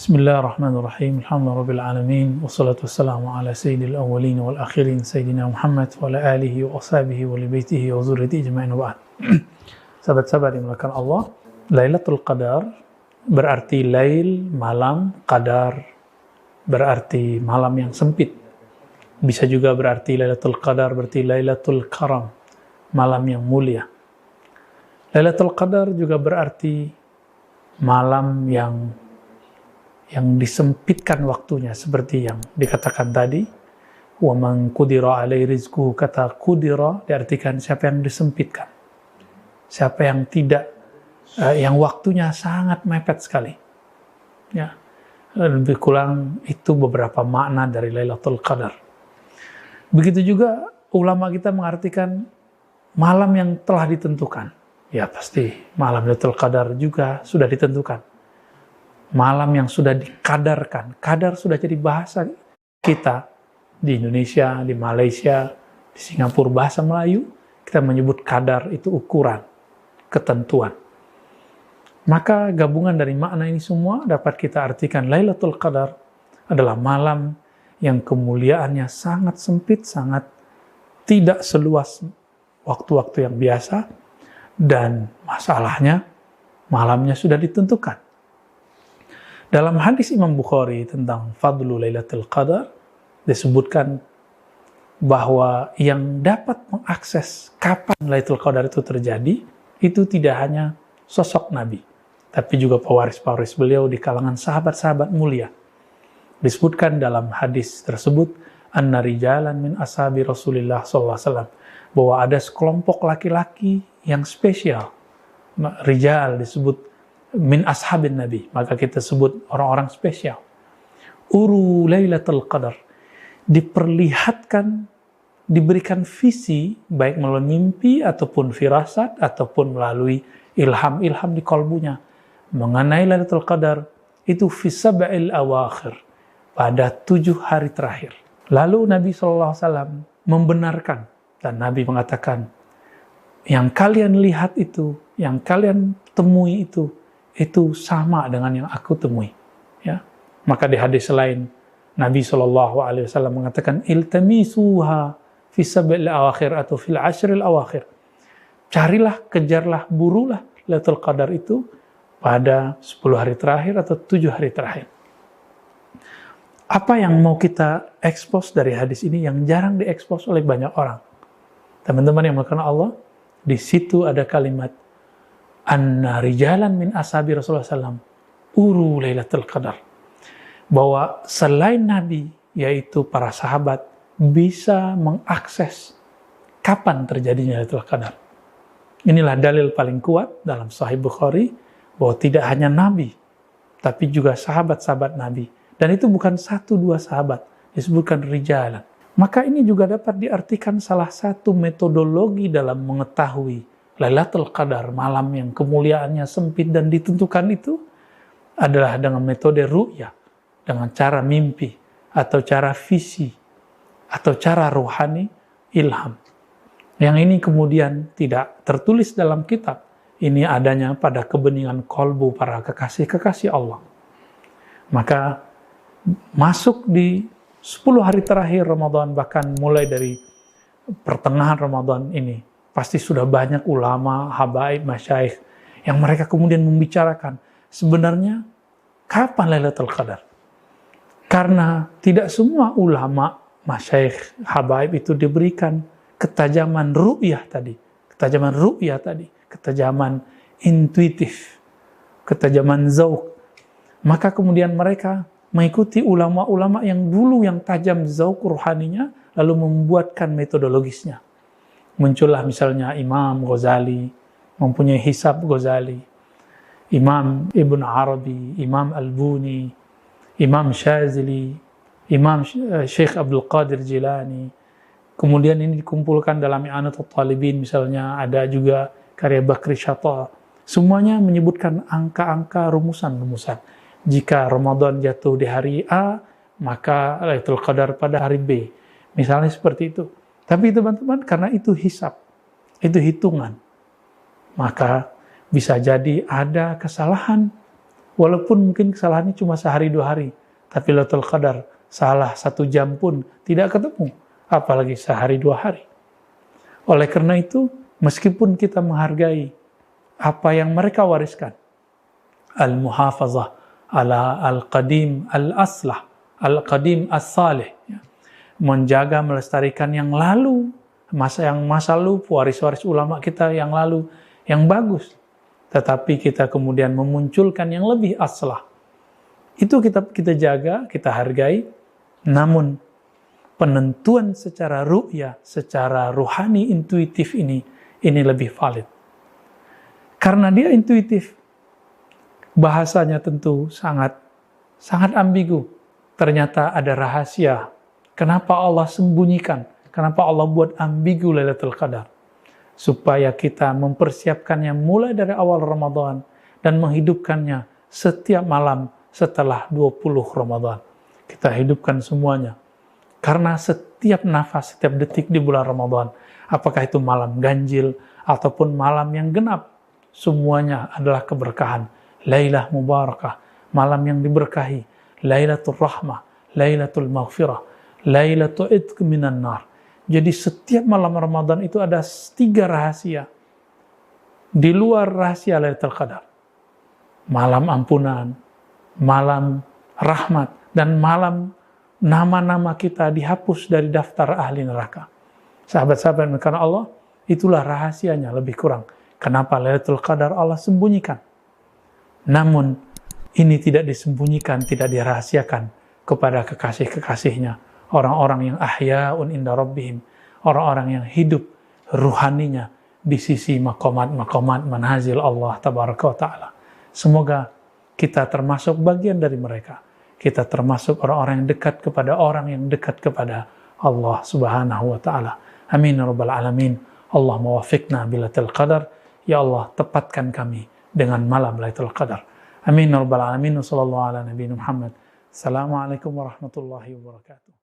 Bismillahirrahmanirrahim. Alhamdulillahirrabbil wassalatu wassalamu ala sayyidil awwalin wal akhirin sayyidina Muhammad wa ala alihi wa ashabihi wa li baitihi wa zurriyyatihi ajma'in wa ba'd. Sahabat-sahabat yang dimuliakan Allah, Lailatul Qadar berarti lail, malam, qadar berarti malam yang sempit. Bisa juga berarti Lailatul Qadar berarti Lailatul Karam, malam yang mulia. Lailatul Qadar juga berarti malam yang disempitkan waktunya, seperti yang dikatakan tadi, wa man qudira alaihi rizquhu, kata qudira diartikan siapa yang disempitkan, siapa yang tidak yang waktunya sangat mepet sekali, ya. Lebih kurang itu beberapa makna dari Lailatul Qadar. Begitu juga ulama kita mengartikan malam yang telah ditentukan. Ya pasti malam Lailatul Qadar juga sudah ditentukan. Malam yang sudah dikadarkan. Kadar sudah jadi bahasa kita di Indonesia, di Malaysia, di Singapura, bahasa Melayu, kita menyebut kadar itu ukuran, ketentuan. Maka gabungan dari makna ini semua dapat kita artikan Lailatul Qadar adalah malam yang kemuliaannya sangat sempit, sangat tidak seluas waktu-waktu yang biasa, dan masalahnya malamnya sudah ditentukan. Dalam hadis Imam Bukhari tentang Fadlu Lailatul Qadar disebutkan bahwa yang dapat mengakses kapan Lailatul Qadar itu terjadi itu tidak hanya sosok Nabi, tapi juga pewaris-pewaris beliau di kalangan sahabat-sahabat mulia. Disebutkan dalam hadis tersebut, anna rijalan min ashabi Rasulillah SAW, bahwa ada sekelompok laki-laki yang spesial. Rijal disebut min ashabin Nabi, maka kita sebut orang-orang spesial. Uru Lailatul Qadar, diperlihatkan, diberikan visi, baik melalui mimpi, ataupun firasat, ataupun melalui ilham-ilham di kalbunya, mengenai Lailatul Qadar, itu fi sab'il awakhir, pada 7 hari terakhir. Lalu Nabi SAW membenarkan, dan Nabi mengatakan, yang kalian lihat itu, yang kalian temui itu sama dengan yang aku temui, ya. Maka di hadis lain Nabi SAW mengatakan iltamisuha fi sab'il awakhir atau fil ashril awakhir, carilah, kejarlah, burulah Lailatul Qadar itu pada 10 hari terakhir atau 7 hari terakhir. Apa yang mau kita ekspos dari hadis ini yang jarang diekspos oleh banyak orang, teman-teman yang melakukan Allah, di situ ada kalimat anna rijalan min ashabi Rasulullah SAW uru Lailatul Qadar, bahwa selain Nabi, yaitu para sahabat, bisa mengakses kapan terjadinya Lailatul Qadar. Inilah dalil paling kuat dalam Sahih Bukhari bahwa tidak hanya Nabi, tapi juga sahabat-sahabat Nabi, dan itu bukan 1-2 sahabat, disebutkan rijalan. Maka ini juga dapat diartikan salah satu metodologi dalam mengetahui Lailatul Qadar, malam yang kemuliaannya sempit dan ditentukan itu, adalah dengan metode ru'yah, dengan cara mimpi, atau cara visi, atau cara ruhani, ilham. Yang ini kemudian tidak tertulis dalam kitab, ini adanya pada kebeningan kolbu para kekasih-kekasih Allah. Maka masuk di 10 hari terakhir Ramadan, bahkan mulai dari pertengahan Ramadan ini, pasti sudah banyak ulama, habaib, masyaikh yang mereka kemudian membicarakan sebenarnya kapan Lailatul Qadar. Karena tidak semua ulama, masyaikh, habaib itu diberikan ketajaman ru'yah tadi, ketajaman intuitif, ketajaman zauq. Maka kemudian mereka mengikuti ulama-ulama yang dulu yang tajam zauq ruhaninya, lalu membuatkan metodologisnya. Muncullah misalnya Imam Ghazali, mempunyai Hisab Ghazali, Imam Ibn Arabi, Imam Al-Buni, Imam Syazili, Imam Syekh Abdul Qadir Jilani. Kemudian ini dikumpulkan dalam I'anatul Talibin, misalnya ada juga karya Bakri Syata. Semuanya menyebutkan angka-angka, rumusan-rumusan. Jika Ramadan jatuh di hari A, maka Lailatul Qadar pada hari B. Misalnya seperti itu. Tapi teman-teman, karena itu hisab, itu hitungan, maka bisa jadi ada kesalahan Walaupun mungkin kesalahannya cuma sehari 2 hari, tapi Lailatul Qadar salah 1 jam pun tidak ketemu, apalagi sehari 2 hari. Oleh karena itu, meskipun kita menghargai apa yang mereka wariskan, al-muhafazah ala al-qadim al-aslah, al-qadim as-salih, menjaga melestarikan yang lalu, masa lalu, waris-waris ulama kita yang lalu, yang bagus. Tetapi kita kemudian memunculkan yang lebih aslah. Itu kita jaga, kita hargai, namun penentuan secara ru'ya, secara ruhani, intuitif ini lebih valid. Karena dia intuitif, bahasanya tentu sangat ambigu. Ternyata ada rahasia. Kenapa Allah sembunyikan? Kenapa Allah buat ambigu Lailatul Qadar? Supaya kita mempersiapkannya mulai dari awal Ramadan dan menghidupkannya setiap malam setelah 20 Ramadan. Kita hidupkan semuanya. Karena setiap nafas, setiap detik di bulan Ramadan, apakah itu malam ganjil ataupun malam yang genap, semuanya adalah keberkahan. Lailah mubarakah, malam yang diberkahi. Lailatul rahmah, Lailatul maghfirah, Lailatul itq minan nar. Jadi setiap malam Ramadan itu ada 3 rahasia. Di luar rahasia Lailatul Qadar. Malam ampunan, malam rahmat, dan malam nama-nama kita dihapus dari daftar ahli neraka. Sahabat-sahabat karena Allah, itulah rahasianya lebih kurang. Kenapa Lailatul Qadar Allah sembunyikan? Namun, ini tidak disembunyikan, tidak dirahasiakan kepada kekasih-kekasihnya. Orang-orang yang ahya'un inda rabbihim. Orang-orang yang hidup ruhaninya di sisi maqamat manazil Allah tabaraka wa ta'ala. Semoga kita termasuk bagian dari mereka. Kita termasuk orang-orang yang dekat kepada orang yang dekat kepada Allah subhanahu wa ta'ala. Amin ya rabbal alamin. Allah mawafiqna bilailatul qadar. Ya Allah, tepatkan kami dengan malam Lailatul Qadar. Amin ya rabbal alamin. Sallallahu ala nabiyina Muhammad. Assalamualaikum warahmatullahi wabarakatuh.